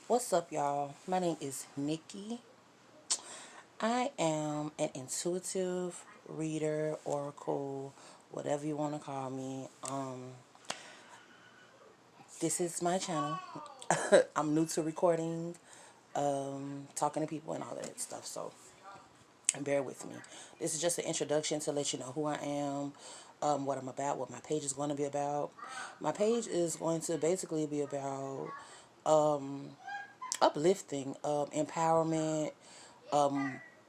What's up, y'all? My name is Nikki. I am an intuitive reader, oracle, whatever you want to call me. This is my channel. I'm new to recording, talking to people, and all of that stuff. So bear with me. This is just an introduction to let you know who I am, what I'm about, what my page is going to be about. My page is going to basically be about uplifting, empowerment,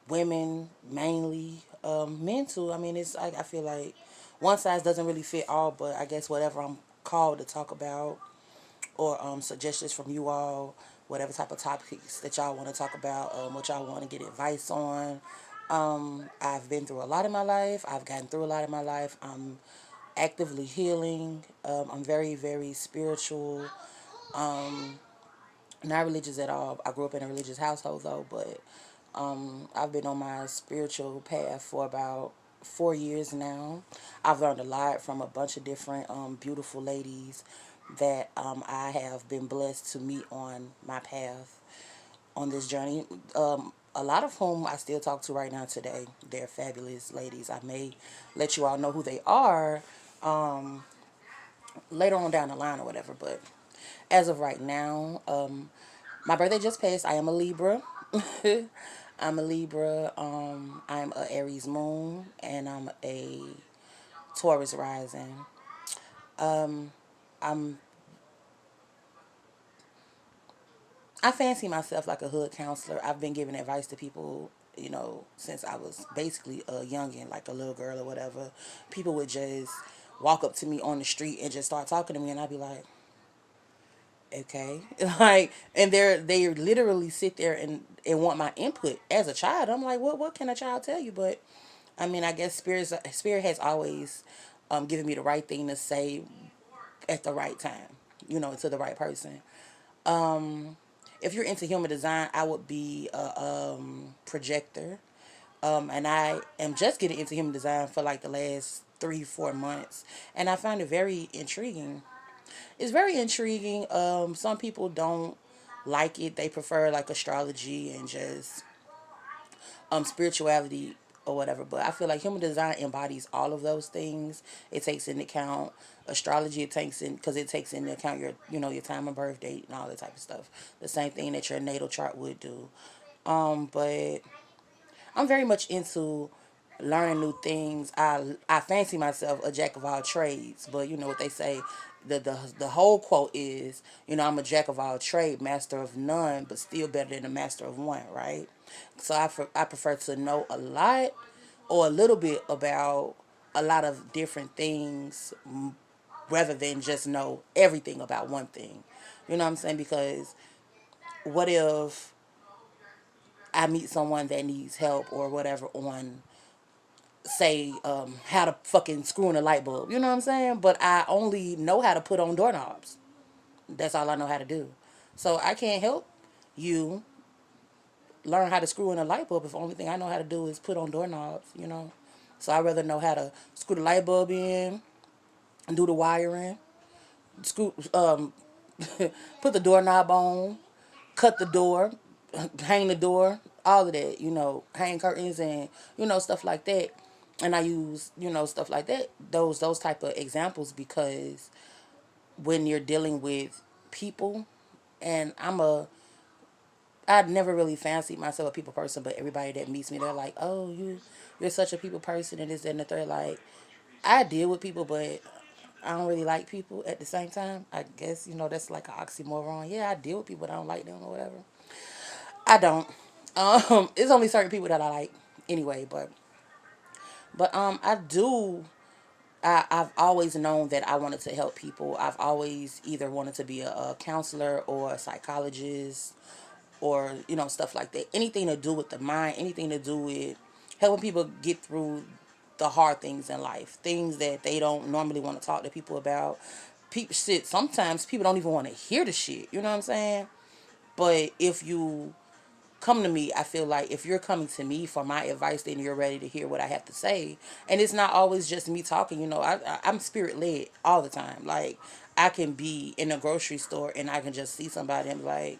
women mainly, men too. I mean, I feel like one size doesn't really fit all, but I guess whatever I'm called to talk about or suggestions from you all, whatever type of topics that y'all want to talk about, what y'all want to get advice on. I've been through a lot in my life. I've gotten through a lot in my life. I'm actively healing. I'm very, very spiritual. Not religious at all. I grew up in a religious household though, but I've been on my spiritual path for about 4 years now. I've learned a lot from a bunch of different beautiful ladies that I have been blessed to meet on my path on this journey. A lot of whom I still talk to right now today. They're fabulous ladies. I may let you all know who they are later on down the line or whatever, but as of right now, my birthday just passed. I am a Libra. I'm a Libra. I'm a Aries moon, and I'm a Taurus rising. I'm I fancy myself like a hood counselor. I've been giving advice to people, since I was basically a youngin, like a little girl or whatever. People would just walk up to me on the street and just start talking to me, and I'd be like, okay, like, and they literally sit there and want my input as a child. I'm like, what can a child tell you? But I mean, I guess spirit has always given me the right thing to say at the right time, to the right person. If you're into human design, I would be a projector. And I am just getting into human design for like the last 3 4 months, and I find it very intriguing. It's very intriguing. Some people don't like it; they prefer like astrology and just spirituality or whatever. But I feel like human design embodies all of those things. It takes into account astrology. It takes in because it takes into account your your time of birth date and all that type of stuff. The same thing that your natal chart would do. But I'm very much into learning new things. I fancy myself a jack of all trades, but you know what they say. The whole quote is, I'm a jack of all trade, master of none, but still better than a master of one, right? So I prefer to know a lot or a little bit about a lot of different things rather than just know everything about one thing. You know what I'm saying? Because what if I meet someone that needs help or whatever on say how to fucking screw in a light bulb. You know what I'm saying? But I only know how to put on doorknobs. That's all I know how to do. So I can't help you learn how to screw in a light bulb if the only thing I know how to do is put on doorknobs. So I'd rather know how to screw the light bulb in and do the wiring, screw put the doorknob on, cut the door, hang the door, all of that, hang curtains and, stuff like that. And I use, stuff like that, those type of examples because when you're dealing with people, and I'd never really fancied myself a people person, but everybody that meets me, they're like, oh, you're such a people person and this, that, and the third. Like, I deal with people, but I don't really like people at the same time. I guess, that's like an oxymoron. Yeah, I deal with people, but I don't like them or whatever. I don't. It's only certain people that I like anyway, but I do. I've always known that I wanted to help people. I've always either wanted to be a counselor or a psychologist or stuff like that. Anything to do with the mind, anything to do with helping people get through the hard things in life, things that they don't normally want to talk to people about. People shit. Sometimes people don't even want to hear the shit. You know what I'm saying? But if you come to me, I feel like if you're coming to me for my advice, then you're ready to hear what I have to say. And it's not always just me talking. I'm spirit led all the time. Like, I can be in a grocery store and I can just see somebody and be like,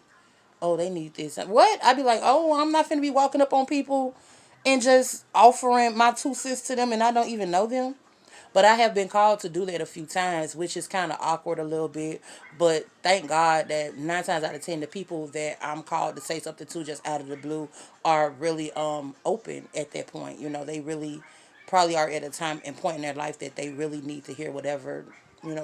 oh, they need this. What? I'd be like, oh, I'm not finna be walking up on people and just offering my 2 cents to them and I don't even know them. But I have been called to do that a few times, which is kind of awkward a little bit. But thank God that 9 times out of 10, the people that I'm called to say something to just out of the blue are really open at that point. You know, they really probably are at a time and point in their life that they really need to hear whatever,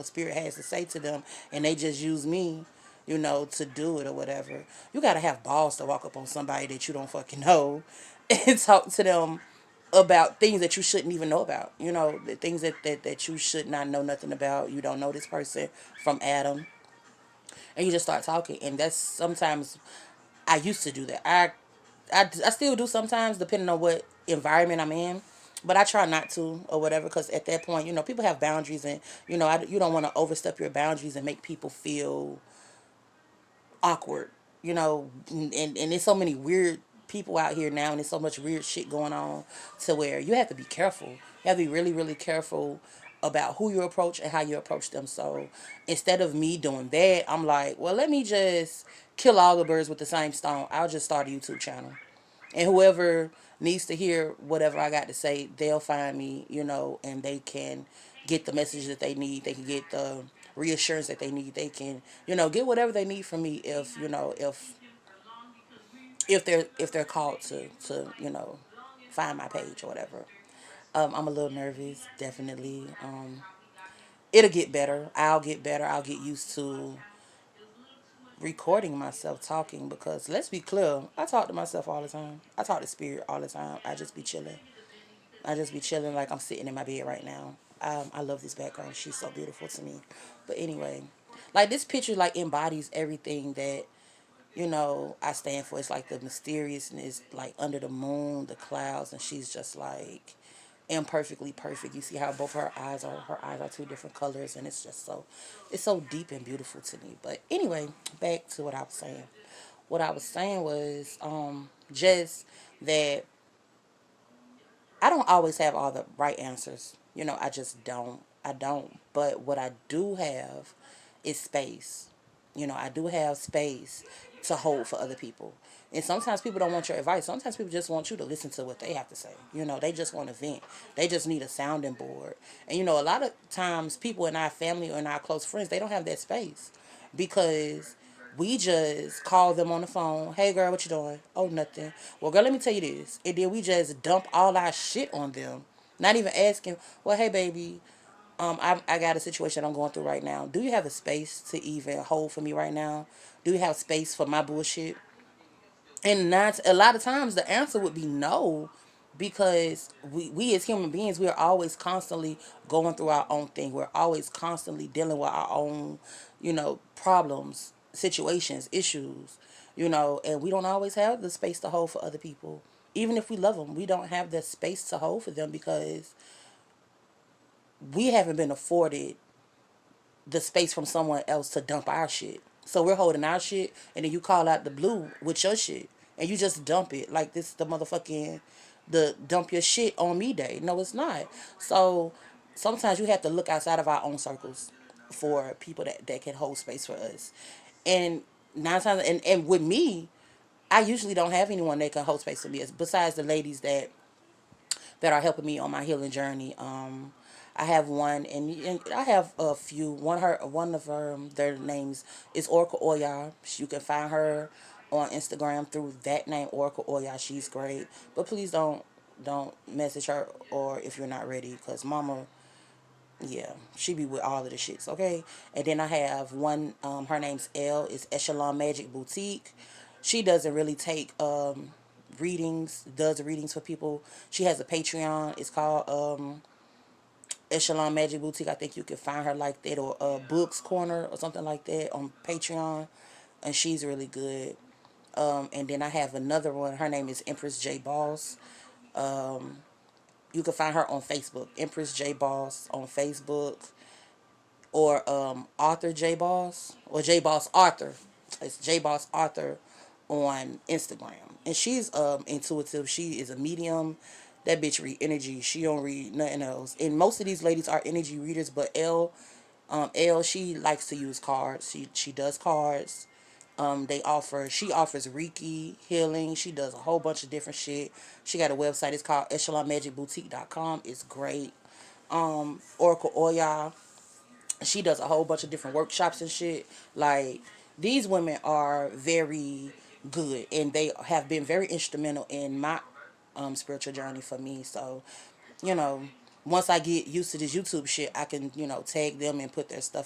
Spirit has to say to them, and they just use me, to do it or whatever. You gotta have balls to walk up on somebody that you don't fucking know and talk to them about things that you shouldn't even know about. The things that you should not know nothing about. You don't know this person from Adam. And you just start talking. And that's sometimes, I used to do that. I still do sometimes, depending on what environment I'm in. But I try not to or whatever, because at that point, people have boundaries, and you don't want to overstep your boundaries and make people feel awkward, and there's so many weird people out here now, and there's so much weird shit going on, to where you have to be careful. You have to be really, really careful about who you approach and how you approach them. So instead of me doing that, I'm like, well, let me just kill all the birds with the same stone. I'll just start a YouTube channel. And whoever needs to hear whatever I got to say, they'll find me, and they can get the message that they need. They can get the reassurance that they need. They can, get whatever they need from me, if, if they're called to, find my page or whatever. I'm a little nervous, definitely. It'll get better. I'll get better. I'll get used to recording myself talking, because let's be clear, I talk to myself all the time. I talk to spirit all the time. I just be chilling. I just be chilling like I'm sitting in my bed right now. I love this background. She's so beautiful to me. But anyway, like, this picture like embodies everything that, I stand for. It's like the mysteriousness, like under the moon, the clouds, and she's just like imperfectly perfect. You see how both her eyes are two different colors, and it's so deep and beautiful to me. But anyway, back to what I was saying. What I was saying was just that I don't always have all the right answers. I just don't. I don't. But what I do have is space. I do have space to hold for other people. And sometimes people don't want your advice. Sometimes people just want you to listen to what they have to say. They just want to vent. They just need a sounding board. And a lot of times people in our family or in our close friends, they don't have that space, because we just call them on the phone. Hey girl, what you doing? Oh, nothing. Well, girl, let me tell you this. And then we just dump all our shit on them. Not even asking, well, hey baby, I got a situation I'm going through right now. Do you have a space to even hold for me right now? Do you have space for my bullshit? And not a lot of times the answer would be no, because we as human beings, we are always constantly going through our own thing. We're always constantly dealing with our own, problems, situations, issues, and we don't always have the space to hold for other people. Even if we love them, we don't have the space to hold for them, because we haven't been afforded the space from someone else to dump our shit. So we're holding our shit, and then you call out the blue with your shit, and you just dump it like this the motherfucking the dump your shit on me day. No, it's not. So sometimes you have to look outside of our own circles for people that can hold space for us. And 9 times, and with me, I usually don't have anyone that can hold space for me, besides the ladies that are helping me on my healing journey. I have one, and I have a few. One of their names is Oracle Oya. You can find her on Instagram through that name, Oracle Oya. She's great, but please don't message her, or if you're not ready, cause Mama, yeah, she be with all of the shits, okay? And then I have one, her name's Elle, is Echelon Magic Boutique. She doesn't really take does readings for people. She has a Patreon. It's called Echelon Magic Boutique. I think you can find her like that, or Books Corner or something like that on Patreon. And she's really good. And then I have another one. Her name is Empress J Boss. You can find her on Facebook, Empress J Boss on Facebook, or Author J Boss, or J Boss Author. It's J Boss Author on Instagram. And she's intuitive. She is a medium. That bitch read energy. She don't read nothing else. And most of these ladies are energy readers, but Elle, she likes to use cards. She does cards. She offers Reiki healing. She does a whole bunch of different shit. She got a website. It's called echelonmagicboutique.com. It's great. Oracle Oya. She does a whole bunch of different workshops and shit. Like, these women are very good, and they have been very instrumental in my spiritual journey for me. So, you know, once I get used to this YouTube shit, I can, tag them and put their stuff